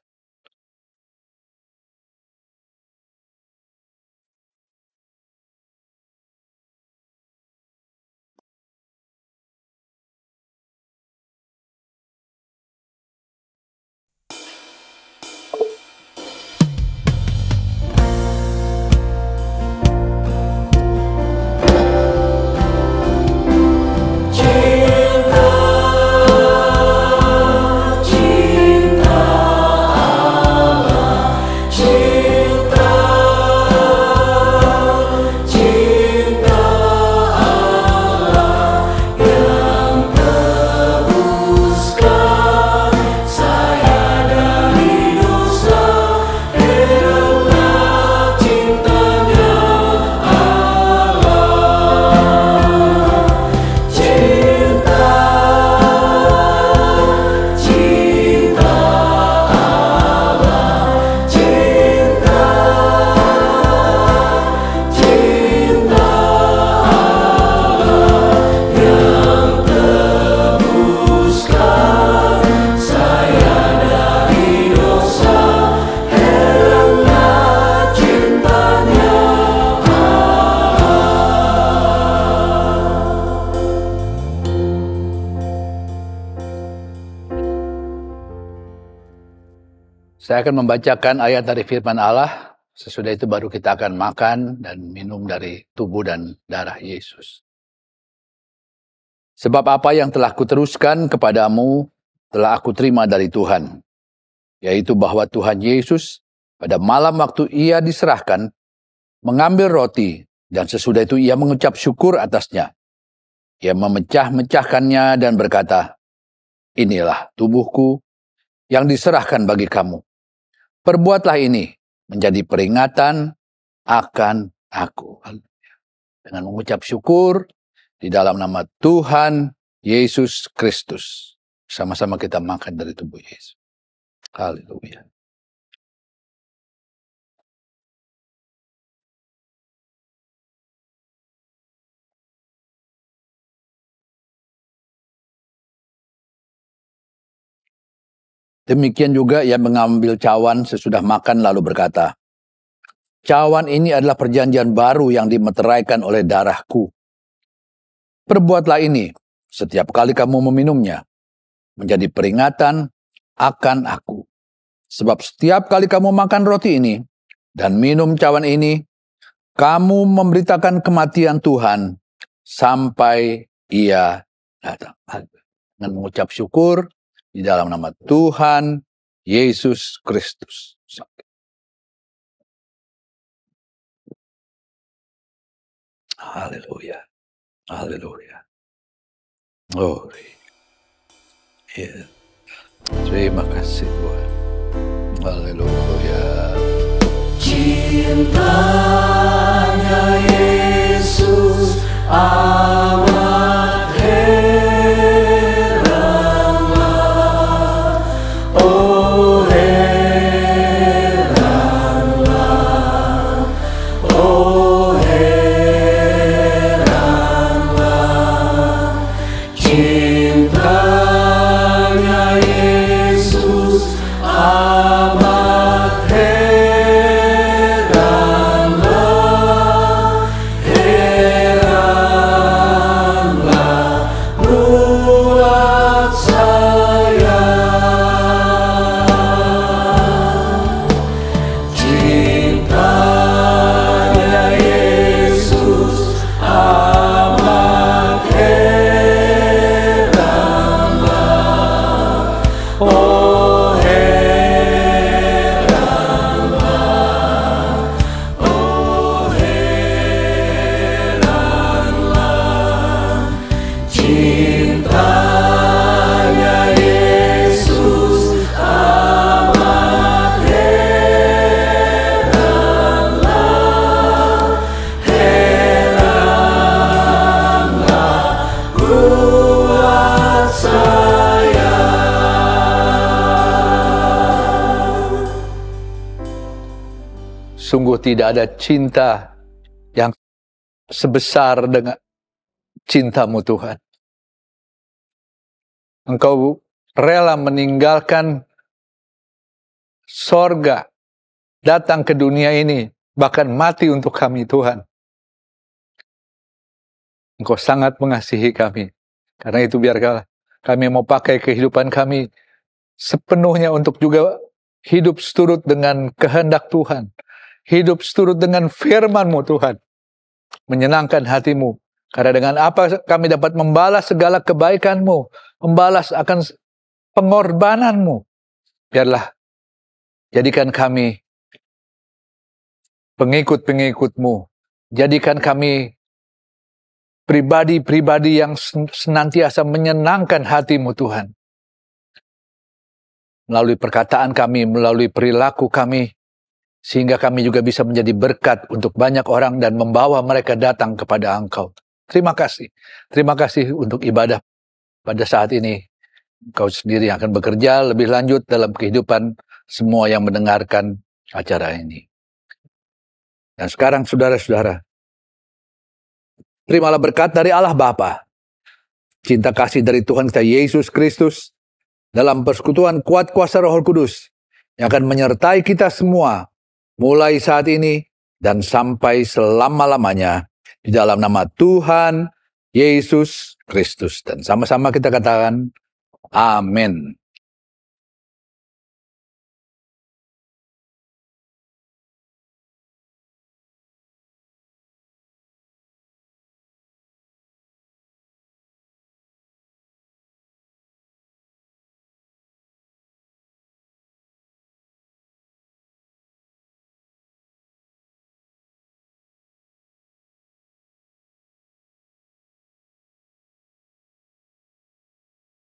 Saya akan membacakan ayat dari firman Allah. Sesudah itu baru kita akan makan dan minum dari tubuh dan darah Yesus. Sebab apa yang telah kuteruskan kepadamu telah aku terima dari Tuhan, yaitu bahwa Tuhan Yesus pada malam waktu ia diserahkan mengambil roti dan sesudah itu ia mengucap syukur atasnya. Ia memecah-mecahkannya dan berkata, "Inilah tubuhku yang diserahkan bagi kamu. Perbuatlah ini menjadi peringatan akan aku." Dengan mengucap syukur di dalam nama Tuhan Yesus Kristus. Sama-sama kita makan dari tubuh Yesus. Haleluya. Demikian juga ia mengambil cawan sesudah makan lalu berkata, Cawan ini adalah perjanjian baru yang dimeteraikan oleh darahku. Perbuatlah ini setiap kali kamu meminumnya, menjadi peringatan akan aku. Sebab setiap kali kamu makan roti ini dan minum cawan ini, kamu memberitakan kematian Tuhan sampai Ia datang. Dengan mengucap syukur di dalam nama Tuhan Yesus Kristus. Haleluya. Haleluya. Glory. Ya. Terima kasih Tuhan. Haleluya. Cintanya Yesus amat heranlah. Oh heranlah. Oh heranlah. Cintanya Yesus amat heranlah. Heranlah buat saya. Cintanya Yesus amat heranlah. Oh heranlah. Oh heranlah. Cintanya Yesus amat heranlah. Heranlah buat saya. Sungguh tidak ada cinta yang sebesar dengan cinta-Mu Tuhan. Engkau rela meninggalkan sorga, datang ke dunia ini, bahkan mati untuk kami Tuhan. Engkau sangat mengasihi kami. Karena itu biarkanlah kami mau pakai kehidupan kami sepenuhnya untuk juga hidup seturut dengan kehendak Tuhan. Hidup seturut dengan firman-Mu Tuhan. Menyenangkan hati-Mu. Karena dengan apa kami dapat membalas segala kebaikan-Mu. Membalas akan pengorbanan-Mu. Biarlah jadikan kami pengikut-pengikut-Mu. Jadikan kami pribadi-pribadi yang senantiasa menyenangkan hati-Mu Tuhan. Melalui perkataan kami, melalui perilaku kami, sehingga kami juga bisa menjadi berkat untuk banyak orang dan membawa mereka datang kepada Engkau. Terima kasih. Terima kasih untuk ibadah pada saat ini. Engkau sendiri yang akan bekerja lebih lanjut dalam kehidupan semua yang mendengarkan acara ini. Dan sekarang saudara-saudara, terimalah berkat dari Allah Bapa, cinta kasih dari Tuhan kita Yesus Kristus, dalam persekutuan kuat kuasa Roh Kudus, yang akan menyertai kita semua, mulai saat ini dan sampai selama-lamanya, di dalam nama Tuhan Yesus Kristus. Dan sama-sama kita katakan, amin.